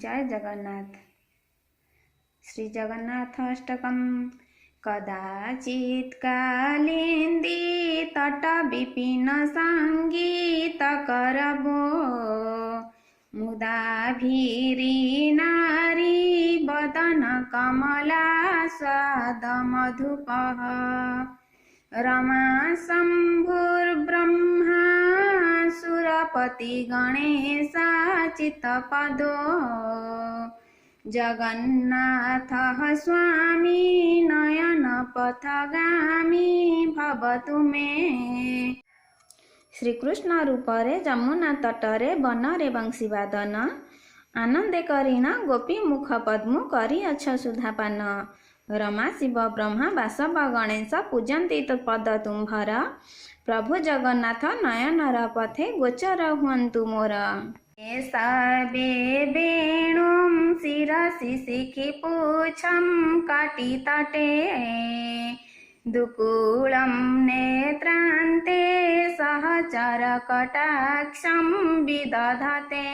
जय जगन्नाथ। श्री जगन्नाथाष्टकं कदाचित् कालिन्दी तट विपिन संगीत करबो मुदा भीरी नारी बदन कमला स्वाद मधुपः रमा शम्भुर्ब्रह्मा सुरपति गणेशा चित्तपदो जगन्नाथः स्वामी नयन पथगामी भवतु मे। श्रीकृष्ण रूपरे जमुना तटरे बनरे बंशीवादन आनंदे करीण गोपी मुख पद्मु करिअछ सुधापान रमा शिव ब्रह्मा वासव गणेश पूजन्ति पद तुम्भर प्रभु जगन्नाथ नयनर पथे गोचर हुअन्तु मोर। सबे वेणुं शिरसि शिखि पूछं काटि तटे दुकूलं नेत्रान्ते सहचर कटाक्षं विदधते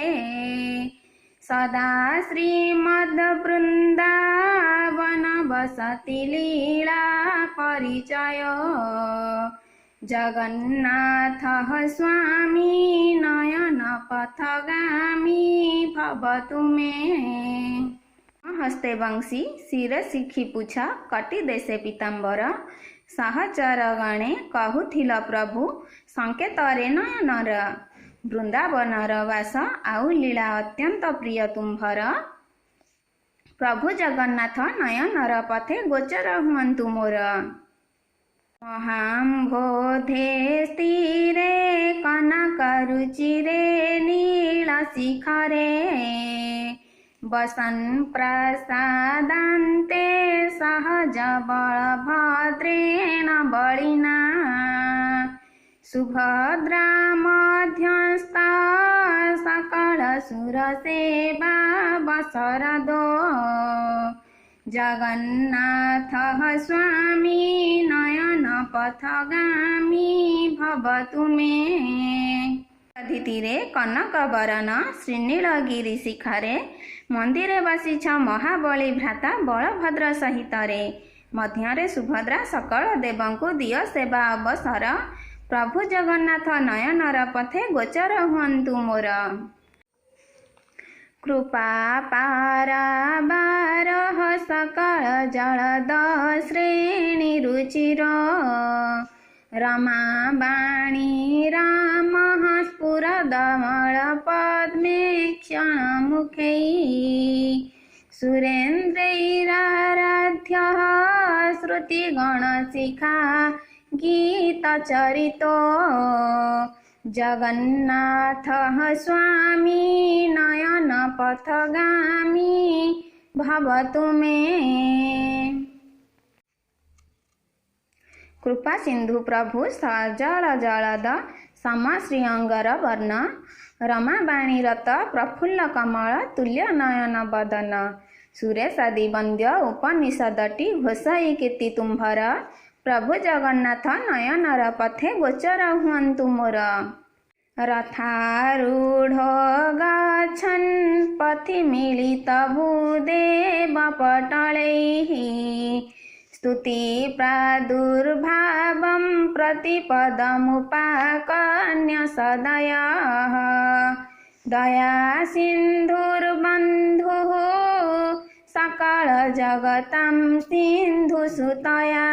सदा श्रीमद्वृन्दावन वसति लीला परिचय जगन्नाथः स्वामी नयन पथगामी भवतु मे। हस्ते बंशी शिरे शिखि पूछा कटि देशे पीताम्बर सहचर गणे कहूथिल प्रभु संकेतरे नयनर वृंदावनर वास आउ लीला अत्यंत प्रिय तुम्भर प्रभु जगन्नाथ नयनर पथे गोचर हुअन्तु मोर। महाम्भोधे स्थिरे कनकरुचिरे नीलशिखरे वसन् प्रसादान्ते सहज बलभद्रेण बलिना सुभद्रा मध्यस्था सकल सुरसेवा वसरदो जगन्नाथः स्वामी नयन पथगामी भवतु मे। तीरे कनक बरन श्रीनीलगिरी शिखरे मंदिरे बसिछ महाबली भ्राता बलभद्र सहितरे मध्यरे सुभद्रा सकल देवंकु दिय सेवा अवसर प्रभु जगन्नाथ नयनर पथे गोचर हुअन्तु मोर। कृपा पाराबारः सकल जलद श्रेणी रुचिर रमा वाणी रामः स्फुरदमल पद्मे क्षणमुखै सुरेन्द्रैराराध्यः श्रुतिगणशिखा गीतचरितो जगन्नाथः स्वामी नयन पथगामी भवतु मे। कृपा सिंधु प्रभु सजल जलद सम श्रीअंगर वर्ण रमा वाणीरत प्रफुल्ल कमल तुल्य नयन बदन सुरेशादि वन्द्य उपनिषदटी घोषाई कीर्ति तुम्भर प्रभु जगन्नाथ नयनर पथे गोचर हुअन्तु मोर। रथारूढ़ गच्छन् पथि मिलित भूदेव पटलैः स्तुति प्रादुर्भावं प्रतिपदमुपाकर्ण्य सदयः दया सिन्धुर्बन्धुः सकल जगतं सिन्धुसुतया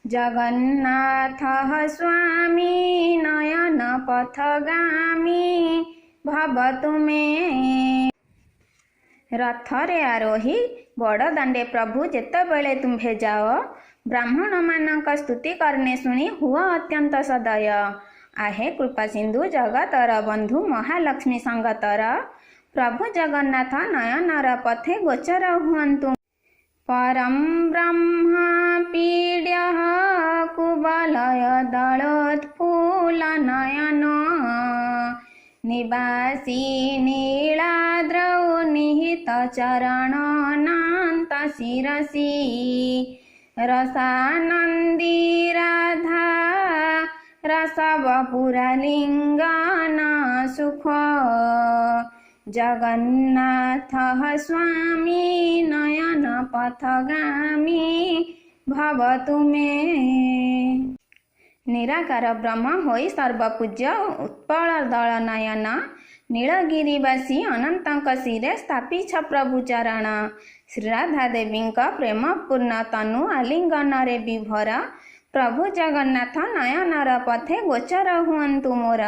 जगन्नाथः स्वामी नयन पथगामी भवतु मे। रथरे आरोही बड़दाण्डे प्रभु जेतेबेले तुम्भे जाओ ब्राह्मण मानक स्तुति करने शुणी हुआ अत्यंत सदय आहे कृपा सिंधु जगतर बंधु महालक्ष्मी संगतर प्रभु जगन्नाथ नयनर पथे गोचर हुअन्तु। परं ब्रह्मा पीड्यः कुवलय दलोत्फुल्ल नयन निवासी नीलाद्रौ निहित चरणनान्त शिरसि रसानन्दी राधा रसवपुरलिङ्गान सुख ଜଗନ୍ନାଥଃ ସ୍ୱାମୀ ନୟନ ପଥଗାମୀ ଭବତୁ ମେ। ନିରାକାର ବ୍ରହ୍ମ ହୋଇ ସର୍ବପୂଜ୍ୟ ଉତ୍ପଳ ଦଳ ନୟନ ନୀଳଗିରିବାସୀ ଅନନ୍ତଙ୍କ ଶିରେ ସ୍ଥାପିଛ ପ୍ରଭୁ ଚରଣ। ଶ୍ରୀରାଧା ଦେବୀଙ୍କ ପ୍ରେମପୂର୍ଣ୍ଣ ତନୁ ଆଲିଙ୍ଗନରେ ବିଭୋର ପ୍ରଭୁ ଜଗନ୍ନାଥ ନୟନର ପଥେ ଗୋଚର ହୁଅନ୍ତୁ ମୋର।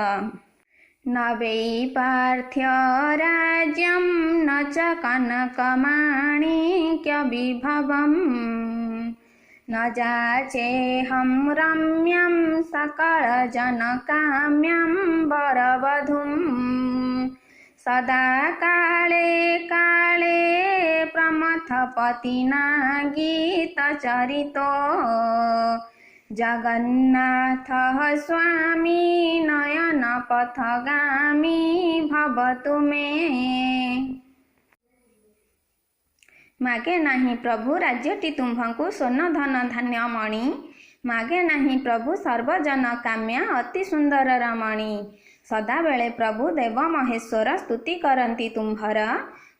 ନ ବୈ ପାର୍ଥ୍ୟ ରାଜ୍ୟଂ ନ ଚ କନକମାଣିକ୍ୟ ବିଭବମ୍ न जाचेऽहं रम्यं सकलजनकाम्यं वरवधूं सदा काले काले प्रमथपतिना गीतचरितो जगन्नाथः स्वामी नयनपथगामी भवतु मे। मागे नहीं प्रभु राज्यटी तुम्भଙ୍କୁ ସ୍ୱର୍ଣ୍ଣ ଧନ ଧାନ୍ୟ ମଣି। ମାଗେ ନାହିଁ ପ୍ରଭୁ ସର୍ବଜନ କାମ୍ୟ ଅତି ସୁନ୍ଦର ରମଣୀ। ସଦାବେଳେ ପ୍ରଭୁ ଦେବ ମହେଶ୍ୱର ସ୍ତୁତି କରନ୍ତି ତୁମ୍ଭର।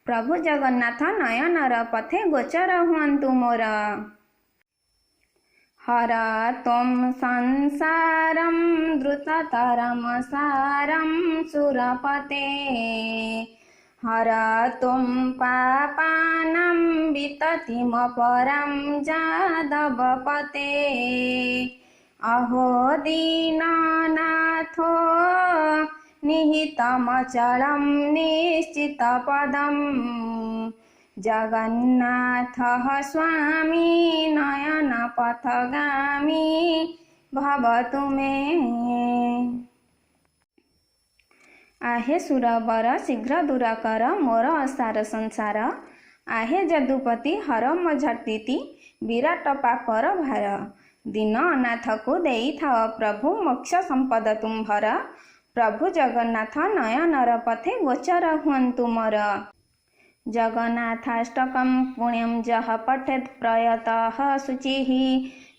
ପ୍ରଭୁ ଜଗନ୍ନାଥ ନୟନର ପଥେ ଗୋଚର ହୁଅନ୍ତୁ ମୋର। ହର ତ୍ୱଂ ସଂସାରଂ ଦ୍ରୁତତରଂ ସାରଂ ସୁରପତେ हर त्वं पापानां विततिमपरं जादवपते अहो दीननाथो निहितमचलं निश्चितपदं जगन्नाथः स्वामी नयनपथगामी भवतु मे। आहे सुरवर शीघ्र दूर कर मोर असार संसार। आहे जदुपति हर मो झटिति विराट पापर भार। दीन अनाथ को देई थाओ प्रभु मोक्ष संपद तुम्भर। प्रभु जगन्नाथ नयनर पथे गोचर हुअन्तु मोर। जगन्नाथाष्टकं पुण्यं जह पठेत् प्रयतः शुचिः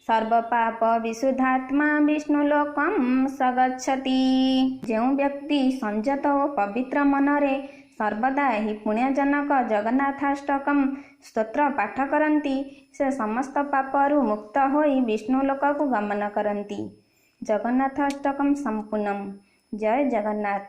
सर्वपाप विशुद्धात्मा विष्णुलोकं सगच्छति। जो व्यक्ति संयत और पवित्र मनरे सर्वदा ही पुण्यजनक जगन्नाथाष्टकम स्तोत्र पाठ करती से समस्त पापरु मुक्त होई विष्णुलोक को गमन करती। जगन्नाथाष्टकम संपूर्णम। जय जगन्नाथ।